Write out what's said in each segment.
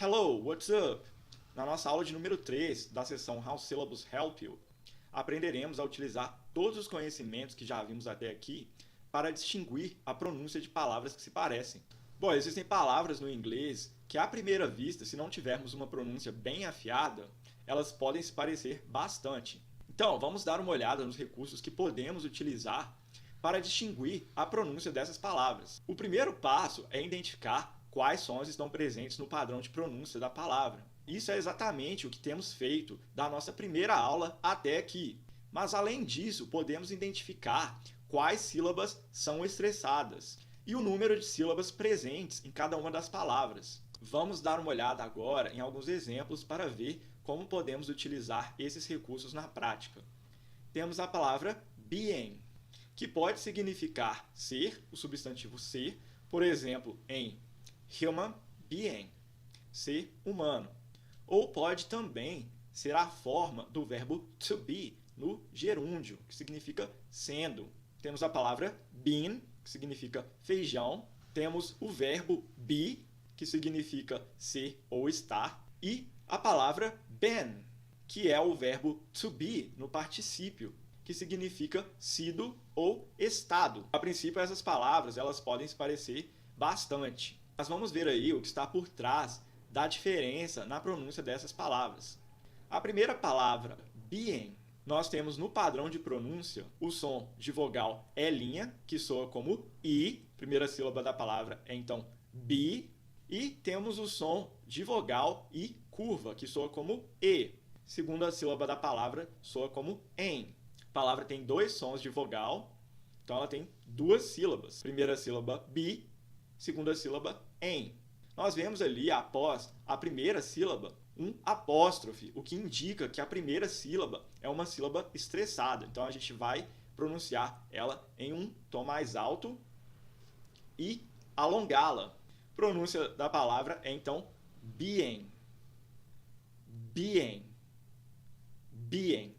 Hello, what's up? Na nossa aula de número 3 da seção How Syllables Help You, aprenderemos a utilizar todos os conhecimentos que já vimos até aqui para distinguir a pronúncia de palavras que se parecem. Bom, existem palavras no inglês que, à primeira vista, se não tivermos uma pronúncia bem afiada, elas podem se parecer bastante. Então, vamos dar uma olhada nos recursos que podemos utilizar para distinguir a pronúncia dessas palavras. O primeiro passo é identificar quais sons estão presentes no padrão de pronúncia da palavra. Isso é exatamente o que temos feito da nossa primeira aula até aqui. Mas, além disso, podemos identificar quais sílabas são estressadas e o número de sílabas presentes em cada uma das palavras. Vamos dar uma olhada agora em alguns exemplos para ver como podemos utilizar esses recursos na prática. Temos a palavra being, que pode significar ser, o substantivo ser, por exemplo, em human being, ser humano. Ou pode também ser a forma do verbo to be, no gerúndio, que significa sendo. Temos a palavra been, que significa feijão. Temos o verbo be, que significa ser ou estar. E a palavra been, que é o verbo to be no particípio, que significa sido ou estado. A princípio, essas palavras elas podem se parecer bastante. Mas vamos ver aí o que está por trás da diferença na pronúncia dessas palavras. A primeira palavra, being, nós temos no padrão de pronúncia o som de vogal E', que soa como I, primeira sílaba da palavra é então be, e temos o som de vogal I curva, que soa como E, segunda sílaba da palavra soa como en. A palavra tem dois sons de vogal, então ela tem duas sílabas. Primeira sílaba be, segunda sílaba en. Nós vemos ali, após a primeira sílaba, um apóstrofe, o que indica que a primeira sílaba é uma sílaba estressada. Então, a gente vai pronunciar ela em um tom mais alto e alongá-la. Pronúncia da palavra é, então, being. Being. Being.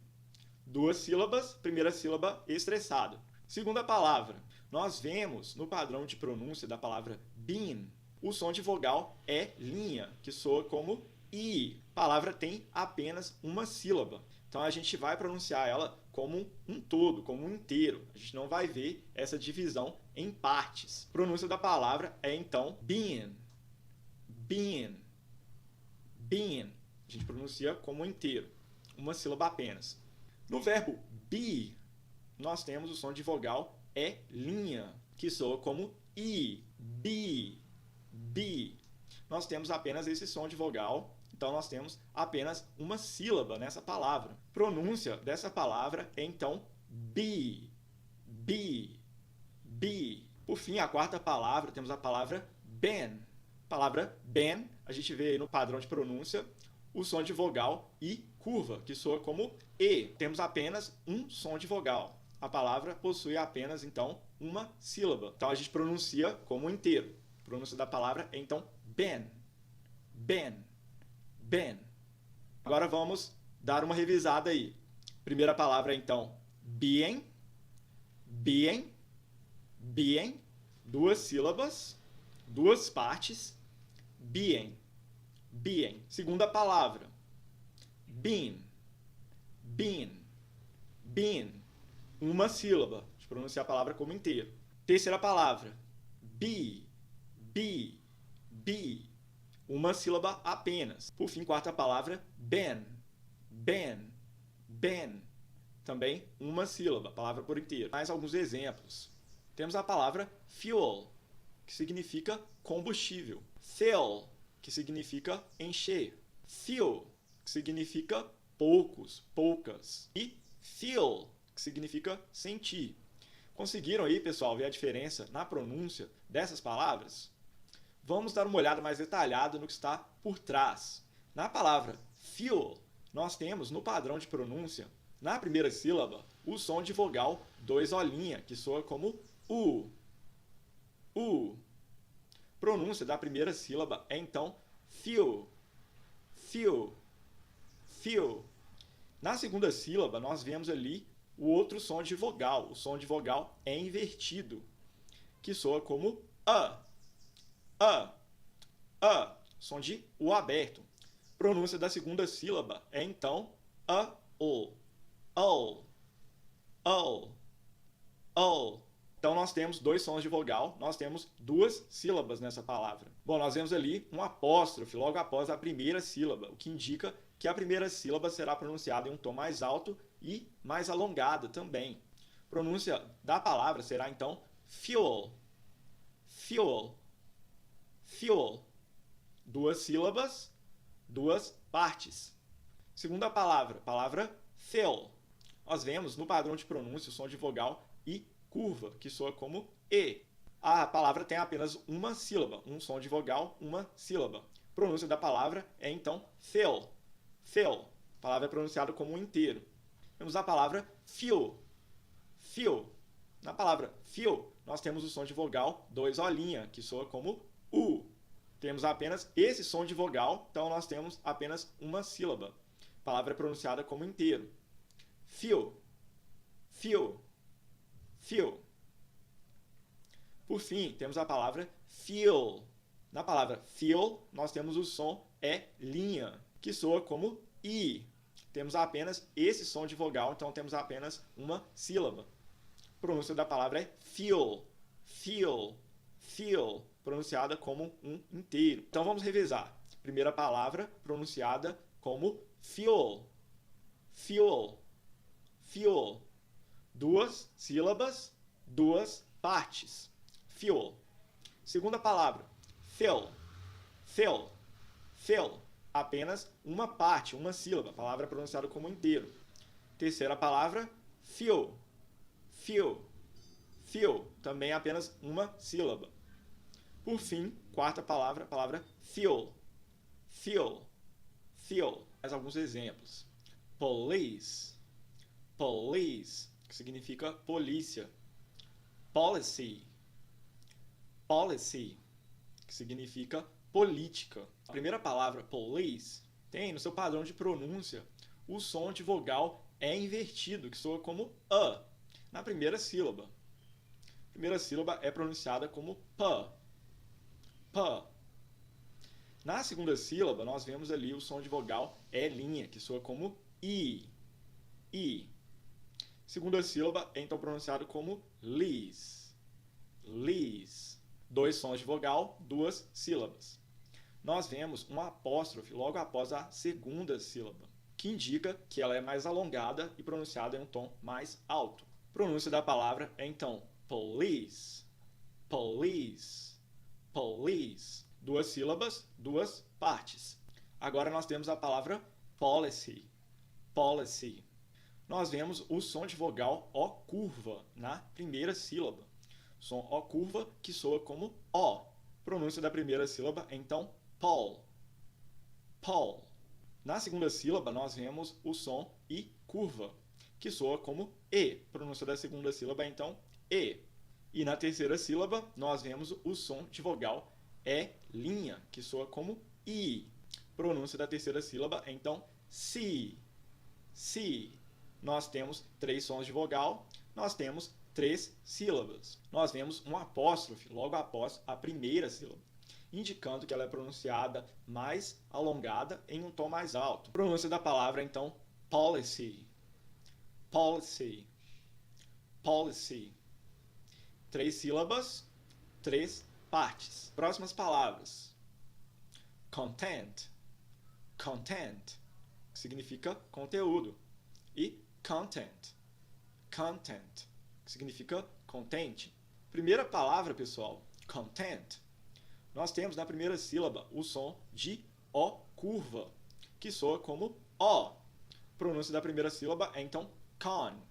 Duas sílabas, primeira sílaba estressada. Segunda palavra, nós vemos no padrão de pronúncia da palavra been, o som de vogal é linha, que soa como I. A palavra tem apenas uma sílaba. Então, a gente vai pronunciar ela como um todo, como um inteiro. A gente não vai ver essa divisão em partes. A pronúncia da palavra é, então, been. Been. Been. A gente pronuncia como um inteiro. Uma sílaba apenas. No verbo be, nós temos o som de vogal é linha, que soa como I. Be. Be. Nós temos apenas esse som de vogal, então nós temos apenas uma sílaba nessa palavra. Pronúncia dessa palavra é então be. Be. Be. Por fim, a quarta palavra, temos a palavra been. A palavra been, a gente vê aí no padrão de pronúncia o som de vogal I curva, que soa como E. Temos apenas um som de vogal. A palavra possui apenas, então, uma sílaba. Então, a gente pronuncia como um inteiro. A pronúncia da palavra é, então, been. Been. Been. Agora vamos dar uma revisada aí. Primeira palavra é, então, being. Being. Being. Duas sílabas, duas partes. Being. Being. Segunda palavra, been. Been. Been. Uma sílaba. A gente pronuncia a palavra como inteiro. Terceira palavra, be. Be. Be. Uma sílaba apenas. Por fim, quarta palavra, been. Been. Been. Também uma sílaba, palavra por inteiro. Mais alguns exemplos. Temos a palavra fuel, que significa combustível. Fill, que significa encher. Few, que significa poucos, poucas. E feel, que significa sentir. Conseguiram aí, pessoal, ver a diferença na pronúncia dessas palavras? Vamos dar uma olhada mais detalhada no que está por trás. Na palavra fuel, nós temos no padrão de pronúncia, na primeira sílaba, o som de vogal 2O', que soa como U. U. Pronúncia da primeira sílaba é, então, fuel. Fuel. Fuel. Na segunda sílaba, nós vemos ali o outro som de vogal. O som de vogal é invertido, que soa como a. som de U aberto. Pronúncia da segunda sílaba é, então, o. Então, nós temos dois sons de vogal, nós temos duas sílabas nessa palavra. Bom, nós vemos ali um apóstrofe logo após a primeira sílaba, o que indica que a primeira sílaba será pronunciada em um tom mais alto e mais alongada também. Pronúncia da palavra será, então, fuel. Duas sílabas, duas partes. Segunda palavra fill. Nós vemos no padrão de pronúncia o som de vogal e curva, que soa como E. A palavra tem apenas uma sílaba, um som de vogal, uma sílaba. Pronúncia da palavra é, então, fill. A palavra é pronunciada como um inteiro. Temos a palavra fuel. Na palavra fuel, nós temos o som de vogal 2O', que soa como U. Temos apenas esse som de vogal, então nós temos apenas uma sílaba. A palavra é pronunciada como inteiro. Fuel. Por fim, temos a palavra feel. Na palavra feel, nós temos o som E', que soa como I. Temos apenas esse som de vogal, então temos apenas uma sílaba. A pronúncia da palavra é feel, pronunciada como um inteiro. Então vamos revisar. Primeira palavra pronunciada como fuel. Duas sílabas, duas partes. Fuel. Segunda palavra, fill. Apenas uma parte, uma sílaba. A palavra é pronunciada como inteiro. Terceira palavra, fuel. Também apenas uma sílaba. Por fim, quarta palavra, a palavra fuel. Mais alguns exemplos. Police, que significa polícia. Policy, que significa política. A primeira palavra, police, tem no seu padrão de pronúncia o som de vogal é invertido, que soa como a, na primeira sílaba. A primeira sílaba é pronunciada como p. Na segunda sílaba, nós vemos ali o som de vogal E', que soa como I. Segunda sílaba é então pronunciado como lease. Dois sons de vogal, duas sílabas. Nós vemos um apóstrofe logo após a segunda sílaba, que indica que ela é mais alongada e pronunciada em um tom mais alto. A pronúncia da palavra é então police. Duas sílabas, duas partes. Agora nós temos a palavra policy. Nós vemos o som de vogal O curva na primeira sílaba. Som O curva que soa como O. Pronúncia da primeira sílaba é então Paul. Na segunda sílaba, nós vemos o som I curva, que soa como E. Pronúncia da segunda sílaba é então E. E na terceira sílaba, nós vemos o som de vogal E', que soa como I. Pronúncia da terceira sílaba é então Si. Nós temos três sons de vogal, nós temos três sílabas. Nós vemos um apóstrofe logo após a primeira sílaba, indicando que ela é pronunciada mais alongada em um tom mais alto. A pronúncia da palavra é então policy. Três sílabas, três partes. Próximas palavras. Content, que significa conteúdo. E content, que significa contente. Primeira palavra, pessoal, content. Nós temos na primeira sílaba o som de O curva, que soa como O. Pronúncia da primeira sílaba é então con.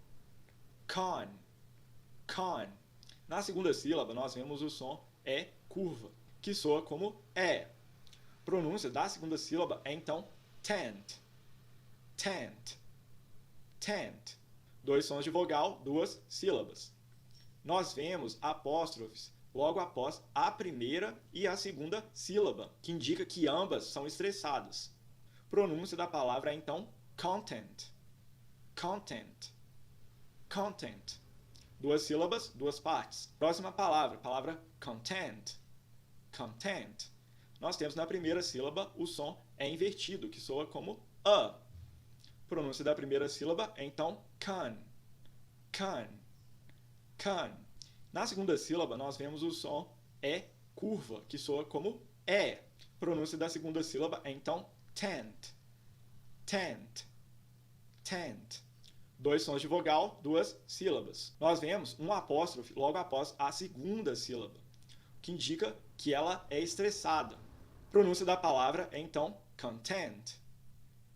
Na segunda sílaba, nós vemos o som E curva, que soa como E. Pronúncia da segunda sílaba é então tent. Dois sons de vogal, duas sílabas. Nós vemos apóstrofes logo após a primeira e a segunda sílaba, que indica que ambas são estressadas. Pronúncia da palavra é então content. Duas sílabas, duas partes. Próxima palavra, palavra content. nós temos na primeira sílaba o som é invertido, que soa como a. Pronúncia da primeira sílaba é então can, can, can. Na segunda sílaba, nós vemos o som é curva, que soa como é. Pronúncia da segunda sílaba é então tent, tent, tent. Dois sons de vogal, duas sílabas. Nós vemos um apóstrofe logo após a segunda sílaba, o que indica que ela é estressada. Pronúncia da palavra é então content,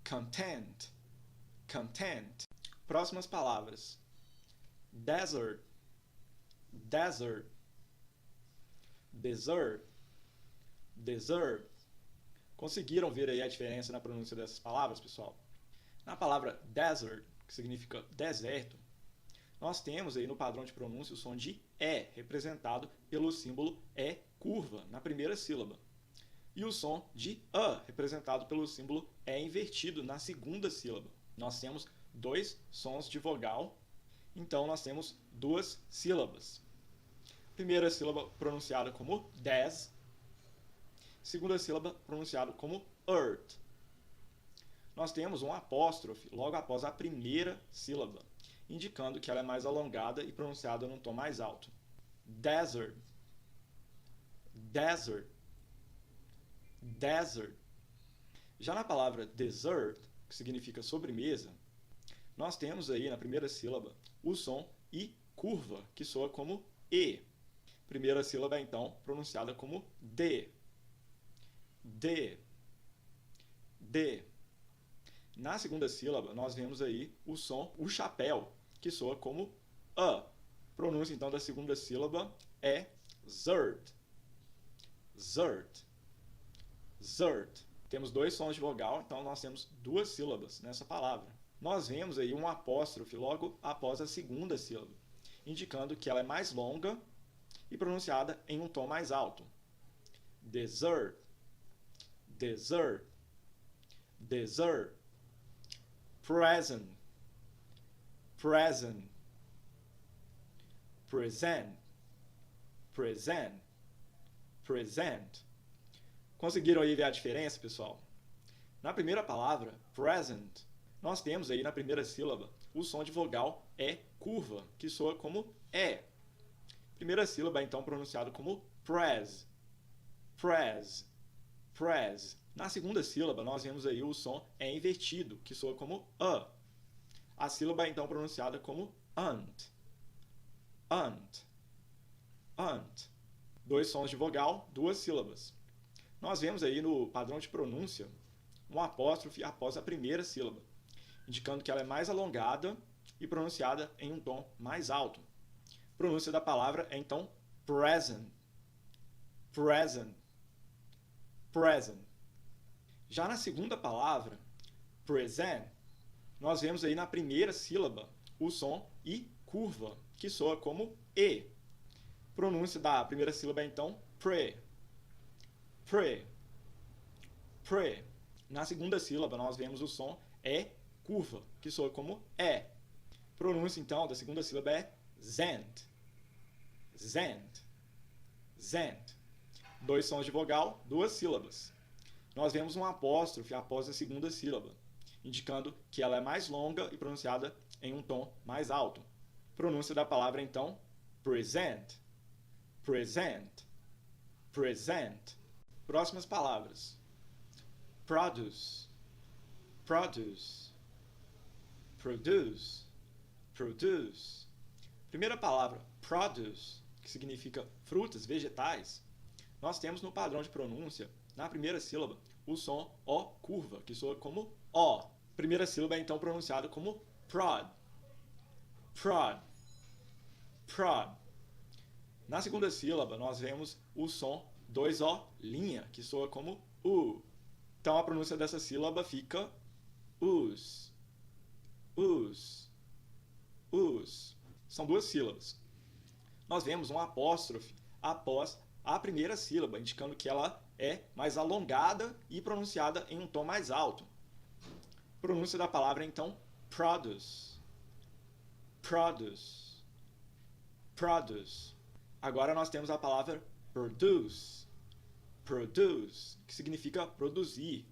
content, content. Próximas palavras: desert, desert, desert, desert. Conseguiram ver aí a diferença na pronúncia dessas palavras, pessoal? Na palavra desert, que significa deserto, nós temos aí no padrão de pronúncia o som de E, representado pelo símbolo E curva na primeira sílaba. E o som de A, representado pelo símbolo E invertido na segunda sílaba. Nós temos dois sons de vogal, então nós temos duas sílabas. Primeira sílaba pronunciada como des, segunda sílaba pronunciada como earth. Nós temos um apóstrofe logo após a primeira sílaba, indicando que ela é mais alongada e pronunciada num tom mais alto. Desert, desert, desert. Já na palavra dessert, que significa sobremesa, nós temos aí na primeira sílaba o som I curva, que soa como E. Primeira sílaba é então pronunciada como D. D. D. Na segunda sílaba, nós vemos aí o som o chapéu, que soa como A. Pronúncia então da segunda sílaba é zert. Zert. Zert. Temos dois sons de vogal, então nós temos duas sílabas nessa palavra. Nós vemos aí um apóstrofe logo após a segunda sílaba, indicando que ela é mais longa e pronunciada em um tom mais alto. Dessert, dessert, dessert. Present, present, present, present, present. Conseguiram aí ver a diferença, pessoal? Na primeira palavra, present, nós temos aí na primeira sílaba o som de vogal E curva, que soa como E. Primeira sílaba é então pronunciado como pres, pres, pres. Na segunda sílaba, nós vemos aí o som é invertido, que soa como A. A sílaba é então pronunciada como ant, ant, ant. Dois sons de vogal, duas sílabas. Nós vemos aí no padrão de pronúncia um apóstrofe após a primeira sílaba, indicando que ela é mais alongada e pronunciada em um tom mais alto. A pronúncia da palavra é então present, present, present. Já na segunda palavra, present, nós vemos aí na primeira sílaba o som I curva, que soa como E. Pronúncia da primeira sílaba é então pre, pre, pre. Na segunda sílaba nós vemos o som E curva, que soa como E. Pronúncia então da segunda sílaba é zent, zent, zent. Dois sons de vogal, duas sílabas. Nós vemos um apóstrofe após a segunda sílaba, indicando que ela é mais longa e pronunciada em um tom mais alto. Pronúncia da palavra, então, present, present, present. Próximas palavras: produce, produce, produce, produce. Primeira palavra, produce, que significa frutas, vegetais, nós temos no padrão de pronúncia, na primeira sílaba, o som O curva, que soa como O. Primeira sílaba é então pronunciada como prod, prod, prod. Na segunda sílaba, nós vemos o som 2O linha, que soa como U. Então a pronúncia dessa sílaba fica us, us, us. São duas sílabas. Nós vemos um apóstrofe após a primeira sílaba, indicando que ela é mais alongada e pronunciada em um tom mais alto. Pronúncia da palavra, então, produce, produce, produce. Agora nós temos a palavra produce, produce, que significa produzir.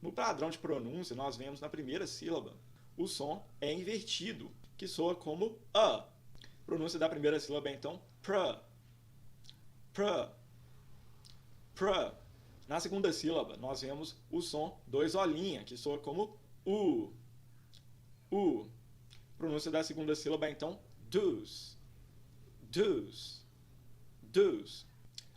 No padrão de pronúncia, nós vemos na primeira sílaba, o som é invertido, que soa como a. A pronúncia da primeira sílaba é, então, pr. Na segunda sílaba, nós vemos o som 2 olhinha, que soa como u. A pronúncia da segunda sílaba é, então, do's.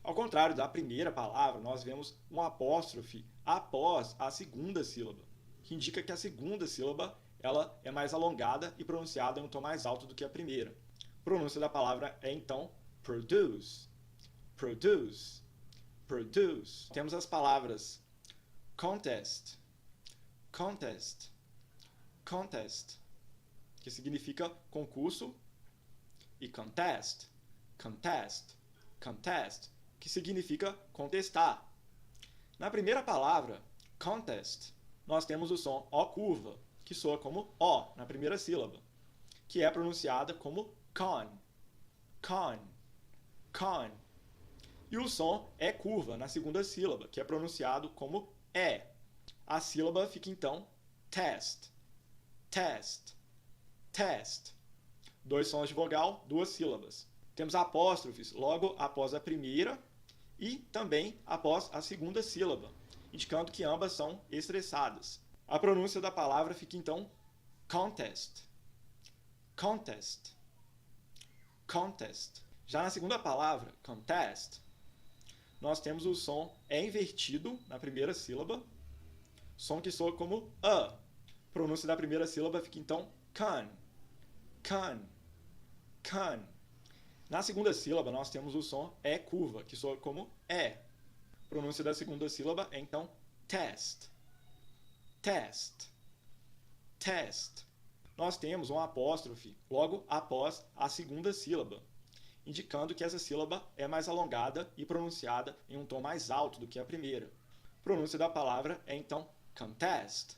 Ao contrário da primeira palavra, nós vemos um apóstrofe após a segunda sílaba, que indica que a segunda sílaba ela é mais alongada e pronunciada em um tom mais alto do que a primeira. A pronúncia da palavra é, então, produce. Temos as palavras contest, que significa concurso, e contest, que significa contestar. Na primeira palavra, contest, nós temos o som O curva, que soa como O na primeira sílaba, que é pronunciada como con. E o som E curva na segunda sílaba, que é pronunciado como E. A sílaba fica então test. 2 sons de vogal, 2 sílabas. Temos apóstrofes logo após a primeira e também após a segunda sílaba, indicando que ambas são estressadas. A pronúncia da palavra fica então contest. Já na segunda palavra, contest, nós temos o som E invertido na primeira sílaba, som que soa como a. A pronúncia da primeira sílaba fica então con. Na segunda sílaba, nós temos o som E curva, que soa como E. A pronúncia da segunda sílaba é então test. Nós temos um apóstrofe logo após a segunda sílaba, indicando que essa sílaba é mais alongada e pronunciada em um tom mais alto do que a primeira. A pronúncia da palavra é então contest.